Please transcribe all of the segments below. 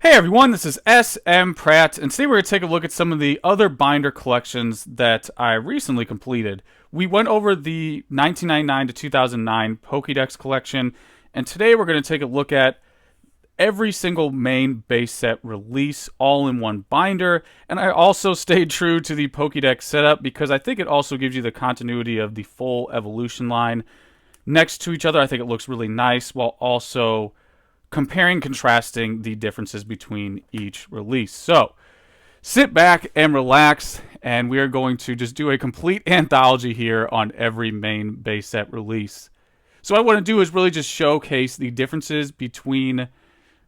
Hey everyone, this is smpratte, and today we're going to take a look at some of the other binder collections that I recently completed. We went over the 1999 to 2009 Pokédex collection, and today we're going to take a look at every single main base set release all in one binder. And I also stayed true to the Pokédex setup because I think it also gives you the continuity of the full evolution line next to each other. I think it looks really nice while also comparing, contrasting the differences between each release. So sit back and relax, and we are going to just do a complete anthology here on every main base set release. So what I want to do is really just showcase the differences between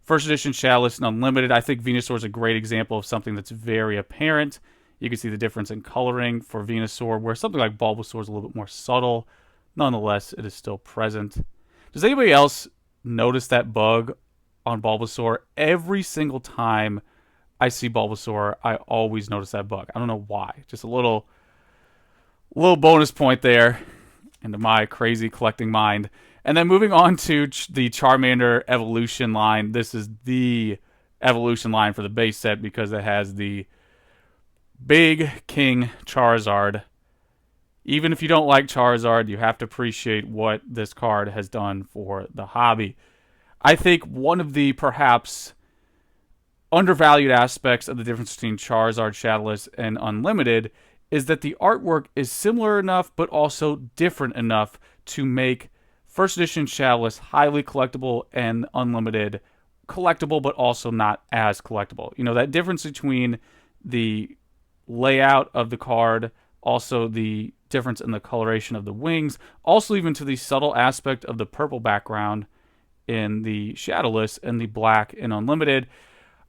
First Edition, Shadowless, and Unlimited. I think Venusaur is a great example of something that's very apparent. You can see the difference in coloring for Venusaur, where something like Bulbasaur is a little bit more subtle. Nonetheless, it is still present. Does anybody else notice that bug on Bulbasaur? Every single time I see Bulbasaur, I always notice that bug. I don't know why. Just a little bonus point there into my crazy collecting mind. And then moving on to the Charmander evolution line. This is the evolution line for the base set because it has the big King Charizard. Even if you don't like Charizard, you have to appreciate what this card has done for the hobby. I think one of the perhaps undervalued aspects of the difference between Charizard, Shadowless, and Unlimited is that the artwork is similar enough but also different enough to make First Edition Shadowless highly collectible and Unlimited collectible but also not as collectible. You know, that difference between the layout of the card, also the difference in the coloration of the wings, also even to the subtle aspect of the purple background in the Shadowless and the black in Unlimited.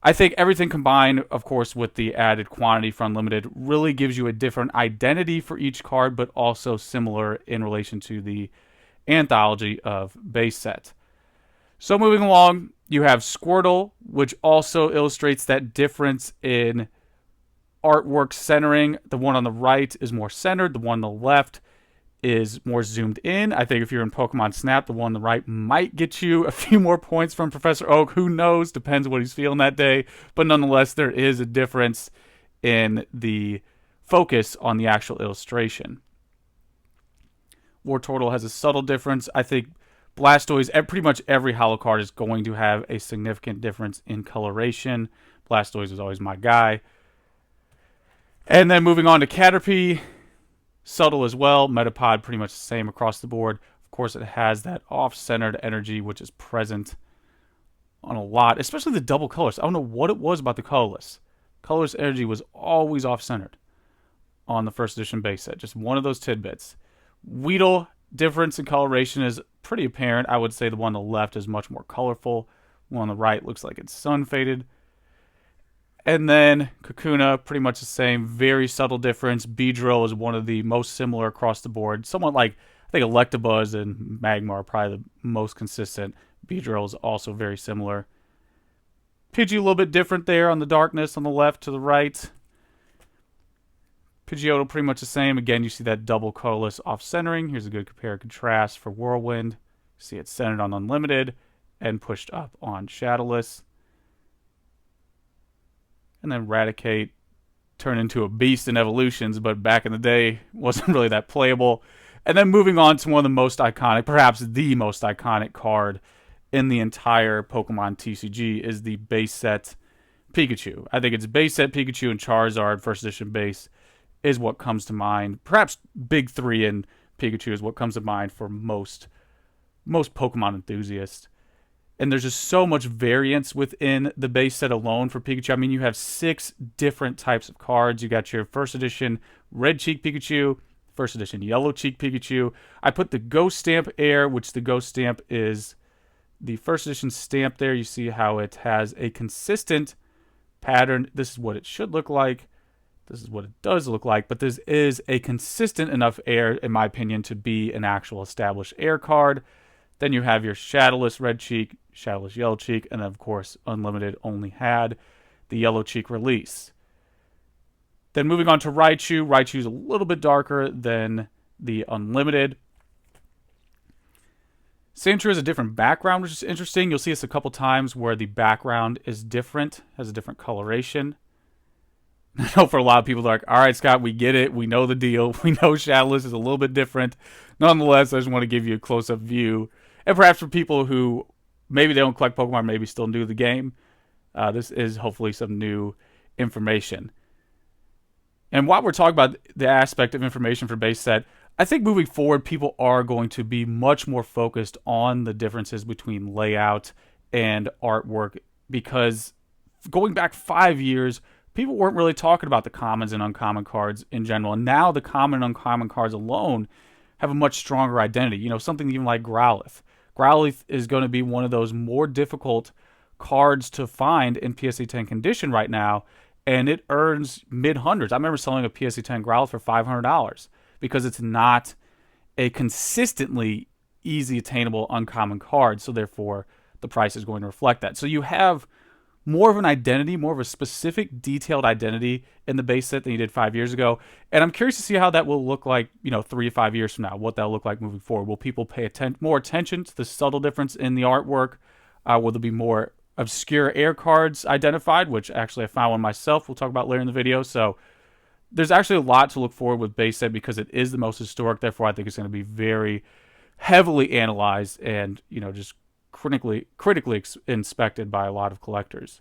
I think everything combined, of course, with the added quantity for Unlimited, really gives you a different identity for each card, but also similar in relation to the anthology of base set. So moving along, you have Squirtle, which also illustrates that difference in artwork centering. The one on the right is more centered. The one on the left is more zoomed in. I think if you're in Pokemon Snap, the one on the right might get you a few more points from Professor Oak. Who knows? Depends what he's feeling that day. But nonetheless, there is a difference in the focus on the actual illustration. Wartortle has a subtle difference. I think Blastoise, pretty much every holo card is going to have a significant difference in coloration. Blastoise is always my guy. And then moving on to Caterpie, subtle as well. Metapod pretty much the same across the board. Of course, it has that off-centered energy, which is present on a lot, especially the double colors. I don't know what it was about the colorless. Colorless energy was always off-centered on the First Edition base set. Just one of those tidbits. Weedle, difference in coloration is pretty apparent. I would say the one on the left is much more colorful. One on the right looks like it's sun-faded. And then Kakuna, pretty much the same, very subtle difference. Beedrill is one of the most similar across the board. Somewhat like, I think Electabuzz and Magmar are probably the most consistent. Beedrill is also very similar. Pidgey a little bit different there on the darkness on the left to the right. Pidgeotto pretty much the same. Again, you see that double colorless off-centering. Here's a good compare and contrast for Whirlwind. See it's centered on Unlimited and pushed up on Shadowless. And then Raticate turned into a beast in evolutions, but back in the day wasn't really that playable. And then moving on to one of the most iconic, perhaps the most iconic card in the entire Pokemon TCG is the base set Pikachu. I think it's base set Pikachu and Charizard, First Edition base, is what comes to mind. Perhaps Big 3 and Pikachu is what comes to mind for most Pokemon enthusiasts. And there's just so much variance within the base set alone for Pikachu. I mean, you have 6 different types of cards. You got your First Edition Red Cheek Pikachu, First Edition Yellow Cheek Pikachu. I put the Ghost Stamp Air, which the Ghost Stamp is the First Edition stamp there. You see how it has a consistent pattern. This is what it should look like. This is what it does look like. But this is a consistent enough air, in my opinion, to be an actual established air card. Then you have your Shadowless Red Cheek, Shadowless Yellow Cheek, and of course, Unlimited only had the Yellow Cheek release. Then moving on to Raichu. Raichu is a little bit darker than the Unlimited. Sandshrew has a different background, which is interesting. You'll see this a couple times where the background is different, has a different coloration. I know for a lot of people, they're like, all right, Scott, we get it. We know the deal. We know Shadowless is a little bit different. Nonetheless, I just want to give you a close-up view. And perhaps for people who maybe they don't collect Pokemon, maybe still new to the game, this is hopefully some new information. And while we're talking about the aspect of information for base set, I think moving forward, people are going to be much more focused on the differences between layout and artwork, because going back 5 years, people weren't really talking about the commons and uncommon cards in general. And now the common and uncommon cards alone have a much stronger identity. You know, something even like Growlithe. Growlithe is going to be one of those more difficult cards to find in PSA 10 condition right now, and it earns mid hundreds. I remember selling a PSA 10 Growlithe for $500 because it's not a consistently easy attainable uncommon card, so therefore the price is going to reflect that. So you have more of an identity, more of a specific detailed identity in the base set than you did 5 years ago. And I'm curious to see how that will look like, 3 to 5 years from now, what that'll look like moving forward. Will people pay more attention to the subtle difference in the artwork? Will there be more obscure air cards identified, which actually I found one myself. We'll talk about later in the video. So there's actually a lot to look forward with base set because it is the most historic. Therefore, I think it's going to be very heavily analyzed and, just critically inspected by a lot of collectors.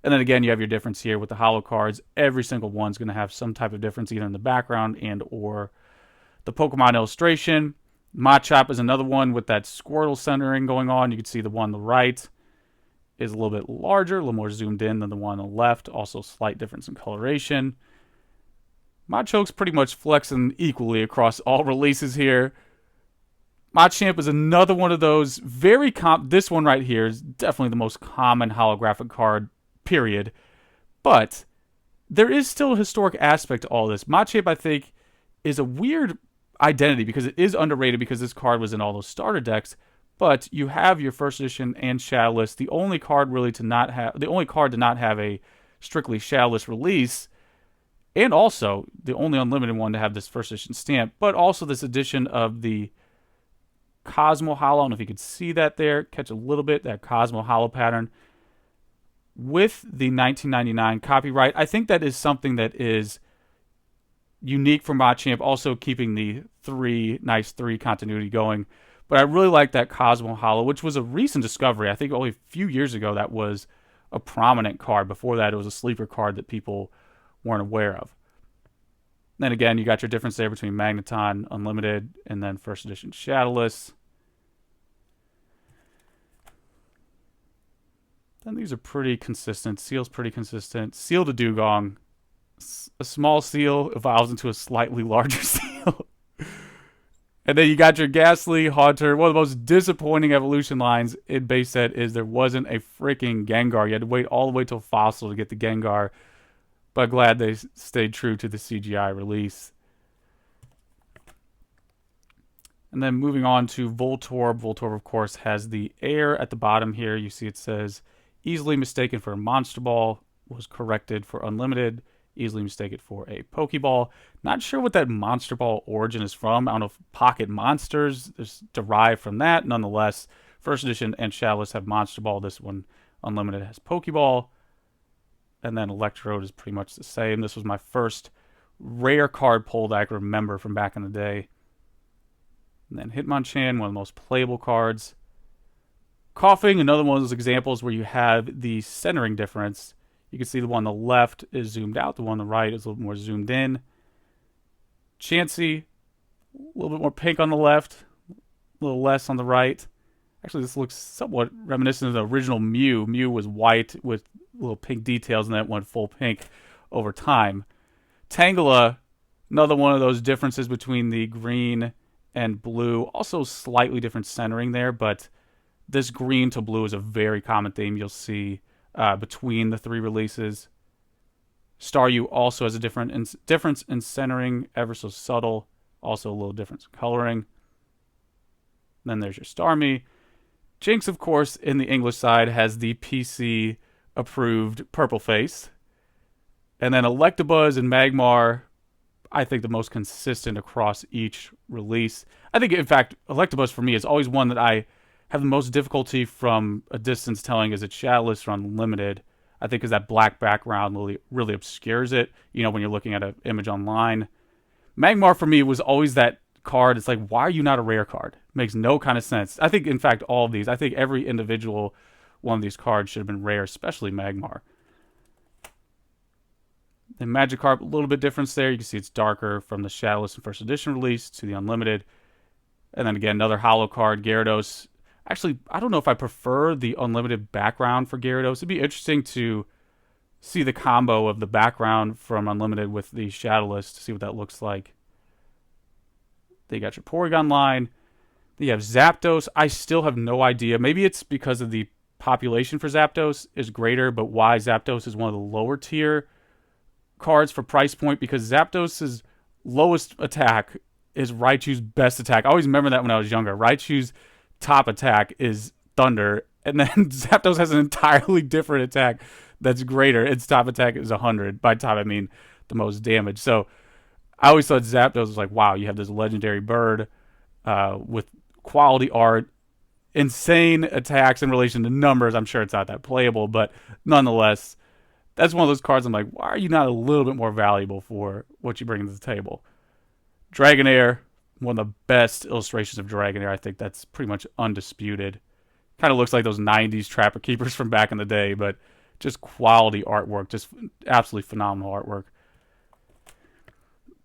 And then again, you have your difference here with the holo cards. Every single one's going to have some type of difference either in the background and or the Pokemon illustration. Machop is another one with that Squirtle centering going on. You can see the one on the right is a little bit larger, a little more zoomed in than the one on the left. Also, slight difference in coloration. Machoke's pretty much flexing equally across all releases here. Machamp is another one of those very this one right here is definitely the most common holographic card, period. But there is still a historic aspect to all this. Machamp, I think, is a weird identity because it is underrated because this card was in all those starter decks. But you have your first edition and Shadowless, the only card to not have a strictly Shadowless release, and also the only unlimited one to have this first edition stamp, but also this edition of the Cosmo Holo. I don't know if you could see that there, catch a little bit, that Cosmo Holo pattern with the 1999 copyright. I think that is something that is unique for Machamp, also keeping the nice three continuity going. But I really like that Cosmo Holo, which was a recent discovery. I think only a few years ago that was a prominent card. Before that, it was a sleeper card that people weren't aware of. Then again, you got your difference there between Magneton, Unlimited, and then first edition Shadowless. Then these are pretty consistent. Seal's pretty consistent. Seal to Dugong. A small seal evolves into a slightly larger seal. And then you got your Ghastly, Haunter. One of the most disappointing evolution lines in base set is there wasn't a freaking Gengar. You had to wait all the way till Fossil to get the Gengar. But glad they stayed true to the CGI release. And then moving on to Voltorb. Voltorb, of course, has the air at the bottom here. You see it says, easily mistaken for a Monster Ball. Was corrected for Unlimited. Easily mistaken for a Pokeball. Not sure what that Monster Ball origin is from. I don't know if Pocket Monsters is derived from that. Nonetheless, first edition and Shadowless have Monster Ball. This one, Unlimited, has Pokeball. And then Electrode is pretty much the same. This was my first rare card pull that I can remember from back in the day. And then Hitmonchan, one of the most playable cards. Coughing, another one of those examples where you have the centering difference. You can see the one on the left is zoomed out. The one on the right is a little more zoomed in. Chansey, a little bit more pink on the left, a little less on the right. Actually, this looks somewhat reminiscent of the original Mew. Mew was white with little pink details, and then it went full pink over time. Tangela, another one of those differences between the green and blue. Also slightly different centering there, but this green to blue is a very common theme you'll see between the three releases. Staryu also has a difference in centering, ever so subtle. Also a little difference in coloring. Then there's your Starmie. Jinx, of course, in the English side has the PC-approved purple face. And then Electabuzz and Magmar, I think, the most consistent across each release. I think, in fact, Electabuzz for me is always one that I have the most difficulty from a distance telling is it Shadowless or Unlimited. I think because that black background really obscures it, when you're looking at an image online. Magmar for me was always that card. It's like, why are you not a rare card? Makes no kind of sense. I think, in fact, all of these, I think every individual one of these cards should have been rare, especially Magmar. The Magikarp, a little bit difference there. You can see it's darker from the Shadowless and First Edition release to the Unlimited. And then again, another Holo card, Gyarados. Actually, I don't know if I prefer the Unlimited background for Gyarados. It'd be interesting to see the combo of the background from Unlimited with the Shadowless to see what that looks like. Then you got your Porygon line. Then you have Zapdos. I still have no idea. Maybe it's because of the population for Zapdos is greater, but why Zapdos is one of the lower tier cards for price point, because Zapdos's lowest attack is Raichu's best attack. I always remember that when I was younger. Raichu's top attack is Thunder, and then Zapdos has an entirely different attack that's greater. Its top attack is 100. By top, I mean the most damage. So I always thought Zapdos was like, wow, you have this legendary bird with quality art, insane attacks in relation to numbers. I'm sure it's not that playable, but nonetheless, that's one of those cards I'm like, why are you not a little bit more valuable for what you bring to the table? Dragonair, one of the best illustrations of Dragonair. I think that's pretty much undisputed. Kind of looks like those 90s Trapper Keepers from back in the day, but just quality artwork, just absolutely phenomenal artwork.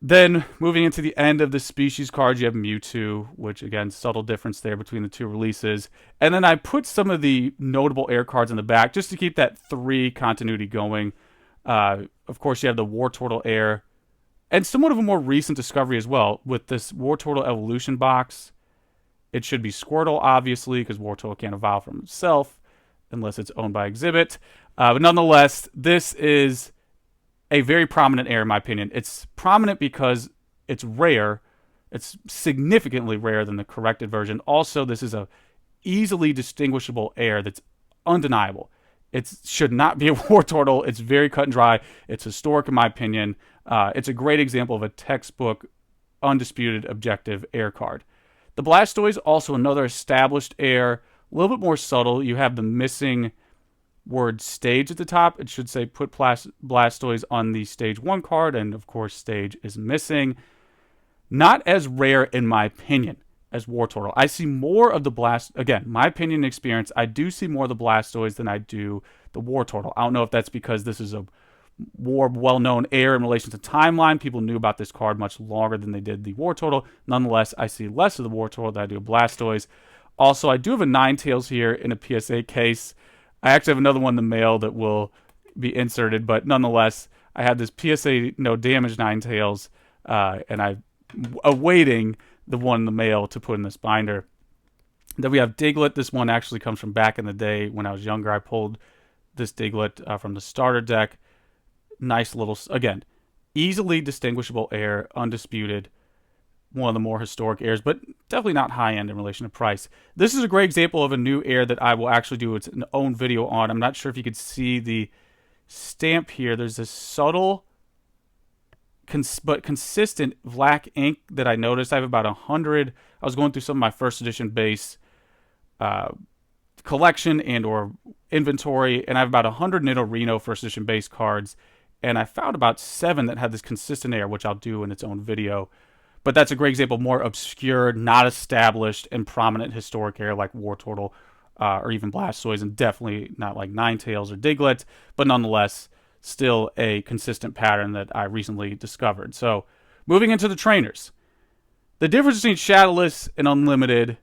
Then, moving into the end of the species cards, you have Mewtwo, which, again, subtle difference there between the two releases. And then I put some of the notable air cards in the back just to keep that 3 continuity going. Of course, you have the Wartortle Air, and somewhat of a more recent discovery as well. With this Wartortle Evolution box, it should be Squirtle, obviously, because Wartortle can't evolve from itself unless it's owned by Exhibit. But nonetheless, this is a very prominent air, in my opinion. It's prominent because it's rare. It's significantly rarer than the corrected version. Also, this is a easily distinguishable air that's undeniable. It should not be a Wartortle. It's very cut and dry. It's historic, in my opinion. It's a great example of a textbook, undisputed, objective air card. The Blastoise, also another established air, a little bit more subtle. You have the missing word stage at the top. It should say put Blastoise on the stage 1 card, and of course stage is missing. Not as rare, in my opinion, as Wartortle. I see more of the again, my opinion and experience, I do see more of the Blastoise than I do the Wartortle. I don't know if that's because this is a more well-known air in relation to timeline. People knew about this card much longer than they did the Wartortle. Nonetheless, I see less of the Wartortle than I do of Blastoise. Also, I do have a Ninetales here in a PSA case. I actually have another one in the mail that will be inserted, but nonetheless, I have this PSA no damage Ninetales, and I'm awaiting the one in the mail to put in this binder. Then we have Diglett. This one actually comes from back in the day when I was younger. I pulled this Diglett from the starter deck. Nice little, again, easily distinguishable air, undisputed. One of the more historic airs, but definitely not high-end in relation to price. This is a great example of a new air that I will actually do its own video on. I'm not sure if you could see the stamp here. There's this subtle but consistent black ink that I noticed. I have about 100. I was going through some of my first edition base collection and or inventory, and I have about 100 Nidorino first edition base cards, and I found about 7 that had this consistent air, which I'll do in its own video. But that's a great example, more obscure, not established, and prominent historic air like Wartortle or even Blastoise, and definitely not like Ninetales or Diglett, but nonetheless, still a consistent pattern that I recently discovered. So, moving into the trainers. The difference between Shadowless and Unlimited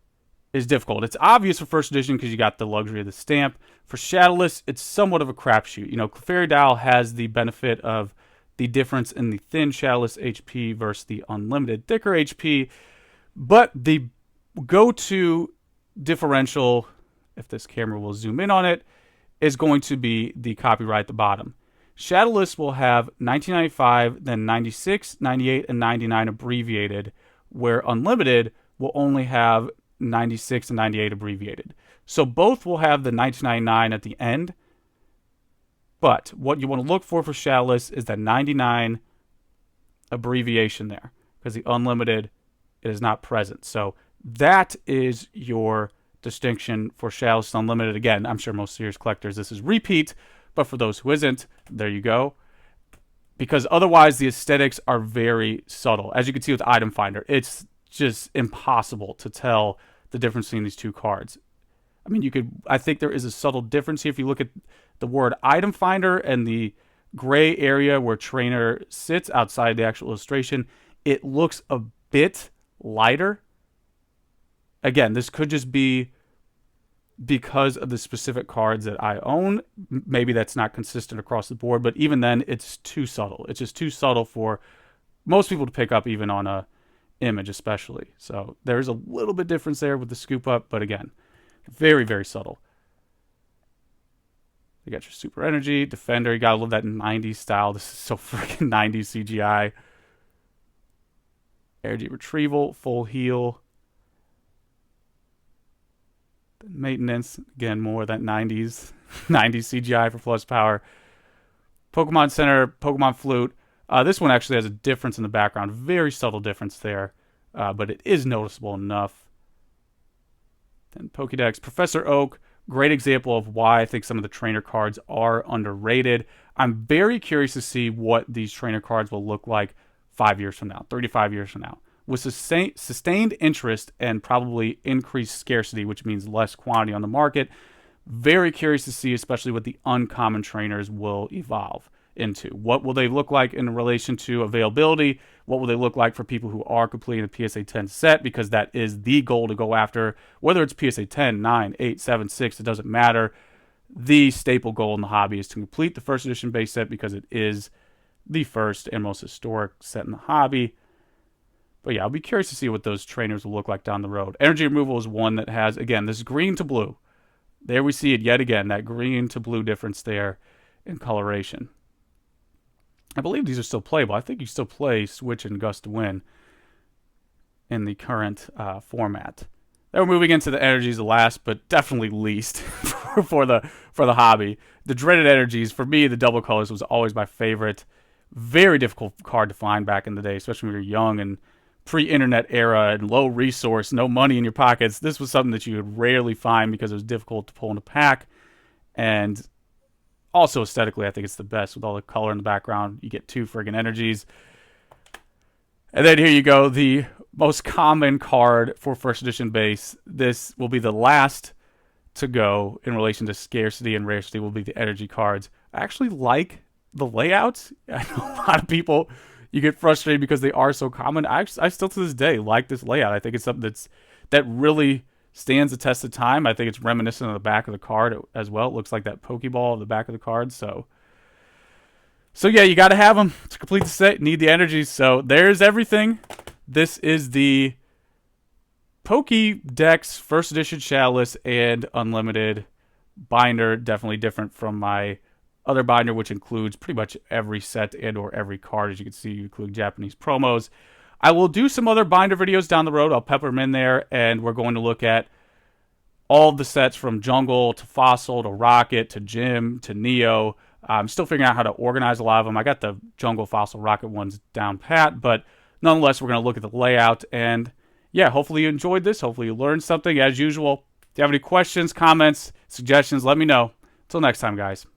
is difficult. It's obvious for first edition because you got the luxury of the stamp. For Shadowless, it's somewhat of a crapshoot. Clefairy Dial has the benefit of the difference in the thin Shadowless HP versus the unlimited thicker HP, but the go-to differential, if this camera will zoom in on it, is going to be the copyright at the bottom. Shadowless will have 1995, then 96, 98, and 99 abbreviated, where Unlimited will only have 96 and 98 abbreviated. So both will have the 1999 at the end, but what you want to look for Shadowless is that 99 abbreviation there because the unlimited is not present. So that is your distinction for Shadowless Unlimited. Again, I'm sure most serious collectors, this is repeat, but for those who isn't, there you go. Because otherwise, the aesthetics are very subtle. As you can see with the Item Finder, it's just impossible to tell the difference between these two cards. I mean, I think there is a subtle difference here. If you look at the word Item Finder and the gray area where trainer sits outside the actual illustration, it looks a bit lighter. Again, this could just be because of the specific cards that I own. Maybe that's not consistent across the board, but even then, it's too subtle. It's just too subtle for most people to pick up, even on a image especially. So there's a little bit difference there with the scoop up, but again, very, very subtle. You got your super energy, defender. You gotta love that 90s style. This is so freaking 90s CGI. Energy retrieval, full heal. Maintenance, again, more that 90s 90s CGI for plus power. Pokemon Center, Pokemon Flute. This one actually has a difference in the background. Very subtle difference there, but it is noticeable enough. Then Pokédex, Professor Oak. Great example of why I think some of the trainer cards are underrated. I'm very curious to see what these trainer cards will look like 5 years from now, 35 years from now. With sustained interest and probably increased scarcity, which means less quantity on the market. Very curious to see, especially what the uncommon trainers will evolve into. What will they look like in relation to availability? What will they look like for people who are completing the PSA 10 set? Because that is the goal to go after. Whether it's PSA 10, 9, 8, 7, 6, it doesn't matter. The staple goal in the hobby is to complete the first edition base set because it is the first and most historic set in the hobby. But yeah, I'll be curious to see what those trainers will look like down the road. Energy removal is one that has, again, this green to blue. There we see it yet again, that green to blue difference there in coloration. I believe these are still playable. I think you still play Switch and Gust to Win in the current format. Then we're moving into the energies, the last but definitely least for the hobby. The dreaded energies, for me, the double colors was always my favorite. Very difficult card to find back in the day, especially when you're young and pre-internet era and low resource, no money in your pockets. This was something that you would rarely find because it was difficult to pull in a pack. And also aesthetically, I think it's the best with all the color in the background. You get 2 friggin' energies. And then here you go, the most common card for first edition base. This will be the last to go in relation to scarcity and rarity, will be the energy cards. I actually like the layouts. I know a lot of people, you get frustrated because they are so common. I still to this day like this layout. I think it's something that really stands the test of time. I think it's reminiscent of the back of the card as well. It looks like that Pokeball on the back of the card. So yeah, you got to have them to complete the set. Need the energies. So there's everything. This is the Pokédex first edition Shadowless and Unlimited binder. Definitely different from my other binder, which includes pretty much every set and or every card. As you can see, you include Japanese promos. I will do some other binder videos down the road. I'll pepper them in there, and we're going to look at all of the sets from Jungle to Fossil to Rocket to Gym to Neo. I'm still figuring out how to organize a lot of them. I got the Jungle, Fossil, Rocket ones down pat, but nonetheless, we're going to look at the layout. And yeah, hopefully you enjoyed this. Hopefully you learned something. As usual, if you have any questions, comments, suggestions, let me know. Until next time, guys.